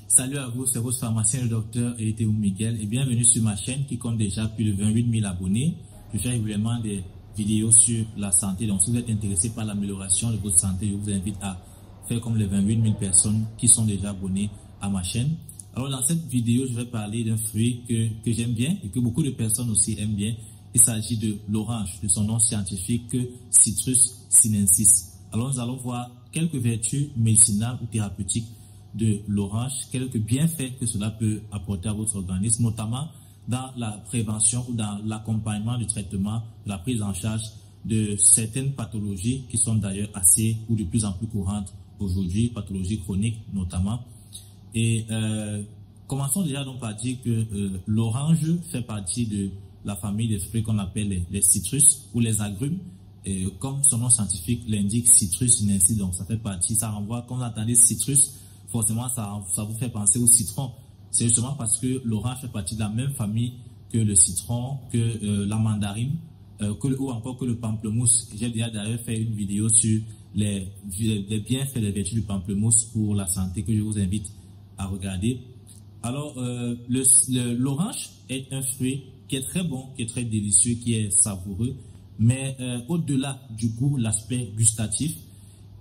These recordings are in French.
Salut à vous, c'est votre pharmacien le docteur Eiteou Miguel et bienvenue sur ma chaîne qui compte déjà plus de 28 000 abonnés. Je fais régulièrement des vidéos sur la santé, donc si vous êtes intéressé par l'amélioration de votre santé, je vous invite à faire comme les 28 000 personnes qui sont déjà abonnées à ma chaîne. Alors dans cette vidéo, je vais parler d'un fruit que j'aime bien et que beaucoup de personnes aussi aiment bien. Il s'agit de l'orange, de son nom scientifique Citrus sinensis. Alors nous allons voir quelques vertus médicinales ou thérapeutiques de l'orange, quelques bienfaits que cela peut apporter à votre organisme, notamment dans la prévention ou dans l'accompagnement du traitement, de la prise en charge de certaines pathologies qui sont d'ailleurs assez ou de plus en plus courantes aujourd'hui, pathologies chroniques notamment. Et commençons déjà donc par dire que l'orange fait partie de la famille des fruits qu'on appelle les citrus ou les agrumes. Et comme son nom scientifique l'indique, Citrus sinensis, donc ça fait partie, ça renvoie, quand vous entendez citrus, forcément ça vous fait penser au citron. C'est justement parce que l'orange fait partie de la même famille que le citron, que la mandarine, ou encore que le pamplemousse. J'ai déjà d'ailleurs fait une vidéo sur les bienfaits, les vertus du pamplemousse pour la santé que je vous invite à regarder. Alors, l'orange est un fruit qui est très bon, qui est très délicieux, qui est savoureux, mais au-delà du goût, l'aspect gustatif,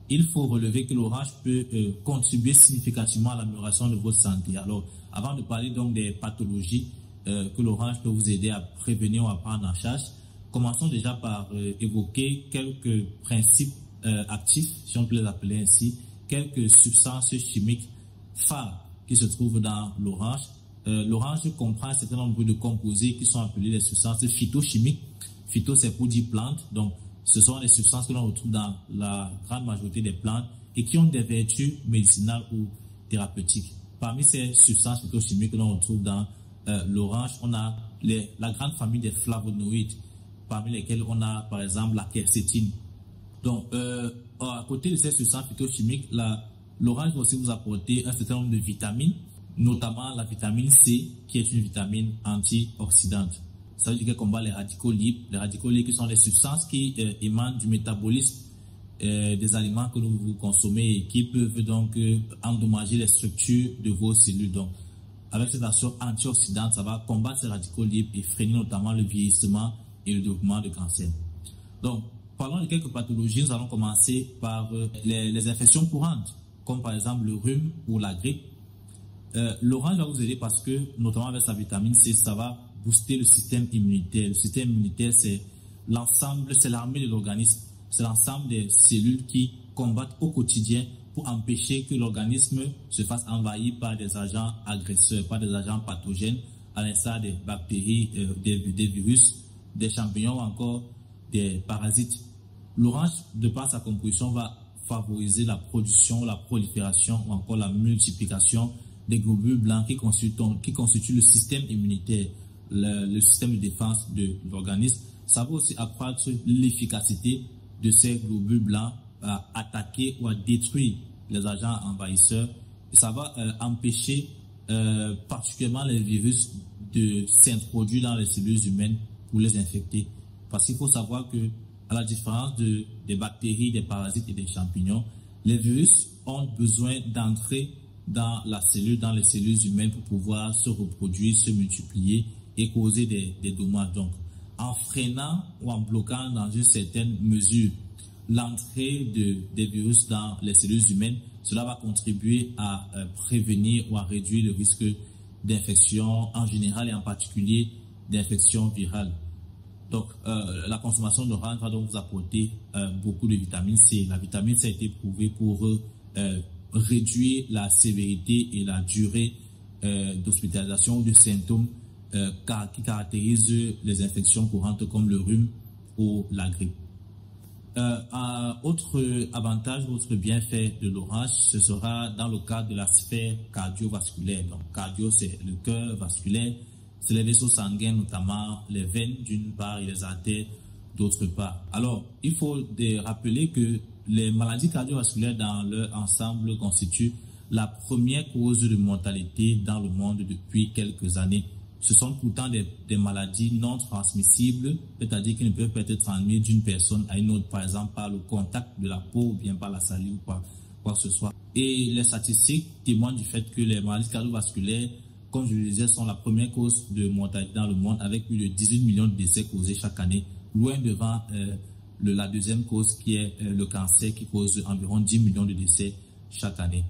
il faut relever que l'orange peut contribuer significativement à l'amélioration de votre santé. Alors, avant de parler donc des pathologies que l'orange peut vous aider à prévenir ou à prendre en charge, commençons déjà par évoquer quelques principes actifs, si on peut les appeler ainsi, quelques substances chimiques phares qui se trouvent dans l'orange. L'orange comprend un certain nombre de composés qui sont appelés les substances phytochimiques. Phyto, c'est pour dire plante, donc ce sont des substances que l'on retrouve dans la grande majorité des plantes et qui ont des vertus médicinales ou thérapeutiques. Parmi ces substances phytochimiques que l'on retrouve dans l'orange, on a la grande famille des flavonoïdes, parmi lesquels on a par exemple la quercétine. Donc, à côté de ces substances phytochimiques, l'orange va aussi vous apporter un certain nombre de vitamines, notamment la vitamine C, qui est une vitamine antioxydante. Ça veut dire qu'elle combat les radicaux libres. Les radicaux libres qui sont les substances qui émanent du métabolisme des aliments que vous consommez et qui peuvent donc endommager les structures de vos cellules. Donc, avec cette action antioxydante, ça va combattre ces radicaux libres et freiner notamment le vieillissement et le développement de cancer. Donc, parlons de quelques pathologies. Nous allons commencer par les infections courantes, comme par exemple le rhume ou la grippe. L'orange va vous aider parce que, notamment avec sa vitamine C, ça va booster le système immunitaire. Le système immunitaire, c'est l'ensemble, c'est l'armée de l'organisme. C'est l'ensemble des cellules qui combattent au quotidien pour empêcher que l'organisme se fasse envahir par des agents agresseurs, par des agents pathogènes, à l'instar des bactéries, des virus, des champignons ou encore des parasites. L'orange, de par sa composition, va favoriser la production, la prolifération ou encore la multiplication des globules blancs qui constituent le système immunitaire, le système de défense de l'organisme. Ça va aussi accroître l'efficacité de ces globules blancs à attaquer ou à détruire les agents envahisseurs. Et ça va empêcher particulièrement les virus de s'introduire dans les cellules humaines pour les infecter. Parce qu'il faut savoir que, à la différence des bactéries, des parasites et des champignons, les virus ont besoin d'entrer dans la cellule, dans les cellules humaines pour pouvoir se reproduire, se multiplier et causer des dommages. Donc, en freinant ou en bloquant dans une certaine mesure l'entrée des virus dans les cellules humaines, cela va contribuer à prévenir ou à réduire le risque d'infection en général et en particulier d'infection virale. Donc, la consommation d'orange va donc vous apporter beaucoup de vitamine C. La vitamine C a été prouvée pour réduire la sévérité et la durée d'hospitalisation ou de symptômes qui caractérisent les infections courantes comme le rhume ou la grippe. Autre avantage, autre bienfait de l'orange, ce sera dans le cadre de la sphère cardiovasculaire. Donc, cardio, c'est le cœur, vasculaire, c'est les vaisseaux sanguins, notamment les veines d'une part et les artères d'autre part. Alors, il faut rappeler que les maladies cardiovasculaires dans leur ensemble constituent la première cause de mortalité dans le monde depuis quelques années. Ce sont pourtant des maladies non transmissibles, c'est-à-dire qui ne peuvent pas être transmises d'une personne à une autre, par exemple par le contact de la peau ou bien par la salive ou quoi que ce soit. Et les statistiques témoignent du fait que les maladies cardiovasculaires, comme je le disais, sont la première cause de mortalité dans le monde, avec plus de 18 millions de décès causés chaque année, loin devant la deuxième cause qui est le cancer, qui cause environ 10 millions de décès chaque année.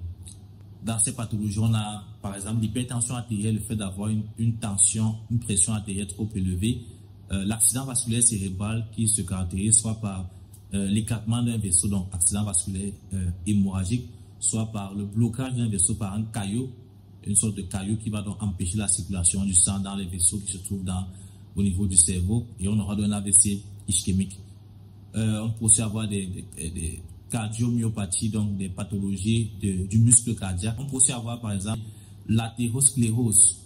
Dans ces pathologies, on a par exemple l'hypertension artérielle, le fait d'avoir une pression artérielle trop élevée, l'accident vasculaire cérébral qui se caractérise soit par l'éclatement d'un vaisseau, donc accident vasculaire hémorragique, soit par le blocage d'un vaisseau par un caillot, une sorte de caillot qui va donc empêcher la circulation du sang dans les vaisseaux qui se trouvent au niveau du cerveau, et on aura un AVC ischémique. On peut aussi avoir des cardiomyopathies, donc des pathologies du muscle cardiaque. On peut aussi avoir par exemple l'athérosclérose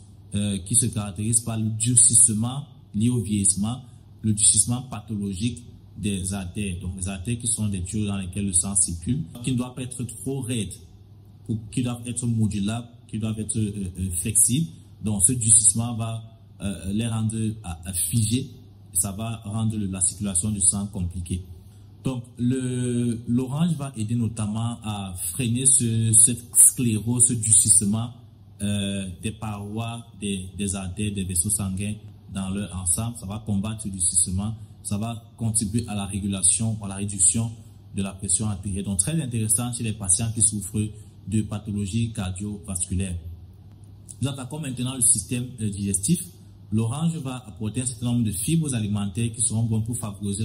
qui se caractérise par le durcissement lié au vieillissement, le durcissement pathologique des artères. Donc les artères qui sont des tuyaux dans lesquels le sang circule, qui ne doivent pas être trop raides, qui doivent être modulables, qui doivent être flexibles. Donc ce durcissement va les rendre figés, et ça va rendre la circulation du sang compliquée. Donc l'orange va aider notamment à freiner cette sclérose, ce durcissement des parois des artères, des vaisseaux sanguins dans leur ensemble. Ça va combattre ce durcissement, ça va contribuer à la régulation, à la réduction de la pression artérielle. Donc très intéressant chez les patients qui souffrent de pathologies cardiovasculaires. Nous attaquons maintenant le système digestif. L'orange va apporter un certain nombre de fibres alimentaires qui seront bonnes pour favoriser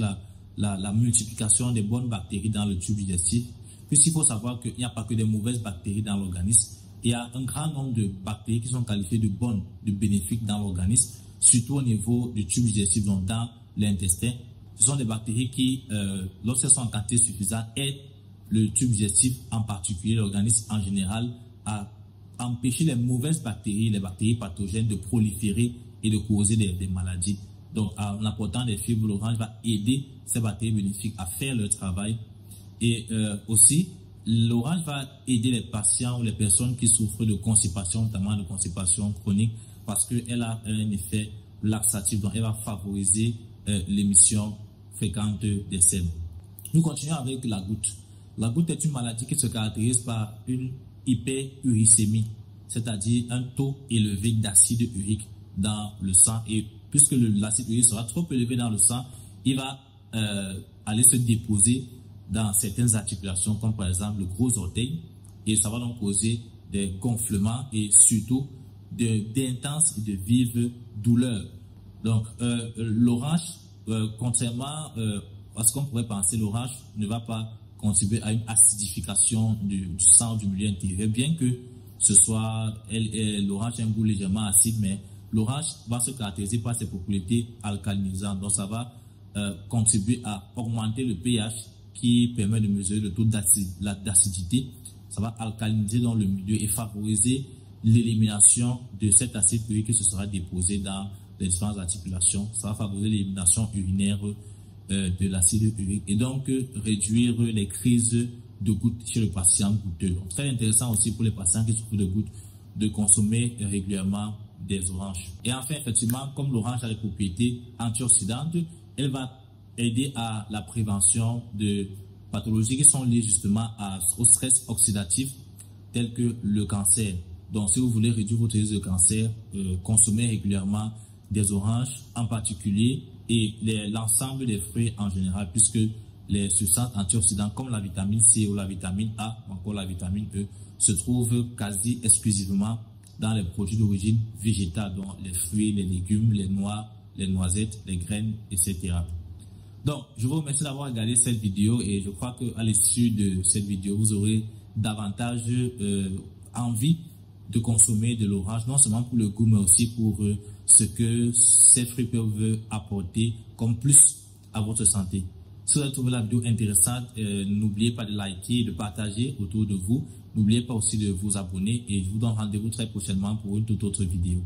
la multiplication des bonnes bactéries dans le tube digestif. Puisqu'il faut savoir qu'il n'y a pas que des mauvaises bactéries dans l'organisme, il y a un grand nombre de bactéries qui sont qualifiées de bonnes, de bénéfiques dans l'organisme, surtout au niveau du tube digestif, donc dans l'intestin. Ce sont des bactéries qui, lorsqu'elles sont en quantité suffisante, aident le tube digestif, en particulier l'organisme en général, à empêcher les mauvaises bactéries, les bactéries pathogènes de proliférer et de causer des maladies. Donc, en apportant des fibres, l'orange va aider ces bactéries bénéfiques à faire leur travail. Et aussi, l'orange va aider les patients ou les personnes qui souffrent de constipation, notamment de constipation chronique, parce qu'elle a un effet laxatif, donc elle va favoriser l'émission fréquente des selles. Nous continuons avec la goutte. La goutte est une maladie qui se caractérise par une hyperuricémie, c'est-à-dire un taux élevé d'acide urique dans le sang. Et puisque l'acide urique sera trop élevé dans le sang, il va aller se déposer dans certaines articulations, comme par exemple le gros orteil, et ça va donc causer des gonflements et surtout d'intenses et de vives douleurs. Donc l'orange, contrairement à ce qu'on pourrait penser, l'orange ne va pas contribuer à une acidification du sang du milieu intérieur, bien que ce soit l'orange a un goût légèrement acide, mais l'orange va se caractériser par ses propriétés alcalinisantes. Donc ça va contribuer à augmenter le pH qui permet de mesurer le taux d'acidité. Ça va alcaliniser dans le milieu et favoriser l'élimination de cet acide urique qui se sera déposé dans les différentes articulations. Ça va favoriser l'élimination urinaire de l'acide urique et donc réduire les crises de gouttes chez le patient goutteux. Donc, très intéressant aussi pour les patients qui souffrent de gouttes de consommer régulièrement des oranges. Et enfin, effectivement, comme l'orange a des propriétés antioxydantes, elle va aider à la prévention de pathologies qui sont liées justement au stress oxydatif tel que le cancer. Donc, si vous voulez réduire votre risque de cancer, consommez régulièrement des oranges en particulier et l'ensemble des fruits en général, puisque les substances antioxydantes comme la vitamine C ou la vitamine A ou encore la vitamine E se trouvent quasi exclusivement dans les produits d'origine végétale, donc les fruits, les légumes, les noix, les noisettes, les graines, etc. Donc, je vous remercie d'avoir regardé cette vidéo et je crois qu'à l'issue de cette vidéo, vous aurez davantage envie de consommer de l'orange, non seulement pour le goût, mais aussi pour ce que ces fruits peuvent apporter comme plus à votre santé. Si vous avez trouvé la vidéo intéressante, n'oubliez pas de liker et de partager autour de vous. N'oubliez pas aussi de vous abonner et je vous donne rendez-vous très prochainement pour une toute autre vidéo.